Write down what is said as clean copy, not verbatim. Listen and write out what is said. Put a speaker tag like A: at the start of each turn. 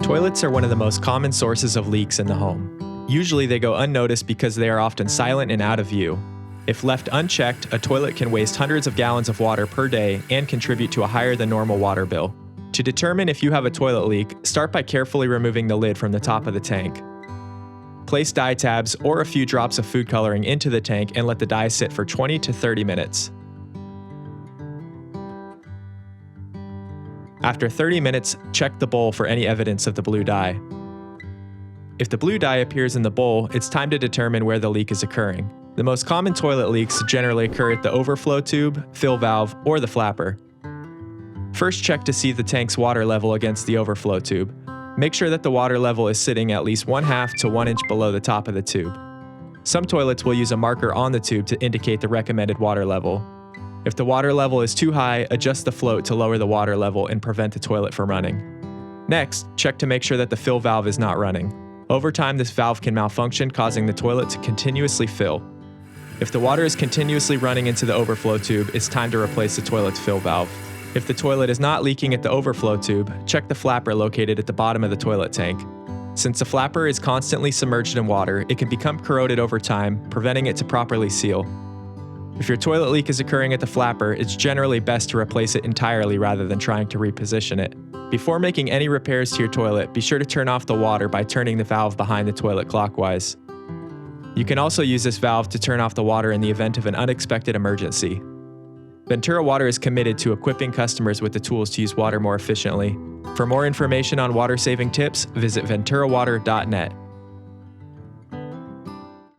A: Toilets are one of the most common sources of leaks in the home. Usually they go unnoticed because they are often silent and out of view. If left unchecked, a toilet can waste hundreds of gallons of water per day and contribute to a higher than normal water bill. To determine if you have a toilet leak, start by carefully removing the lid from the top of the tank. Place dye tabs or a few drops of food coloring into the tank and let the dye sit for 20 to 30 minutes. After 30 minutes, check the bowl for any evidence of the blue dye. If the blue dye appears in the bowl, it's time to determine where the leak is occurring. The most common toilet leaks generally occur at the overflow tube, fill valve, or the flapper. First, check to see the tank's water level against the overflow tube. Make sure that the water level is sitting at least 1/2 to 1 inch below the top of the tube. Some toilets will use a marker on the tube to indicate the recommended water level. If the water level is too high, adjust the float to lower the water level and prevent the toilet from running. Next, check to make sure that the fill valve is not running. Over time, this valve can malfunction, causing the toilet to continuously fill. If the water is continuously running into the overflow tube, it's time to replace the toilet's fill valve. If the toilet is not leaking at the overflow tube, check the flapper located at the bottom of the toilet tank. Since the flapper is constantly submerged in water, it can become corroded over time, preventing it to properly seal. If your toilet leak is occurring at the flapper, it's generally best to replace it entirely rather than trying to reposition it. Before making any repairs to your toilet, be sure to turn off the water by turning the valve behind the toilet clockwise. You can also use this valve to turn off the water in the event of an unexpected emergency. Ventura Water is committed to equipping customers with the tools to use water more efficiently. For more information on water-saving tips, visit venturawater.net.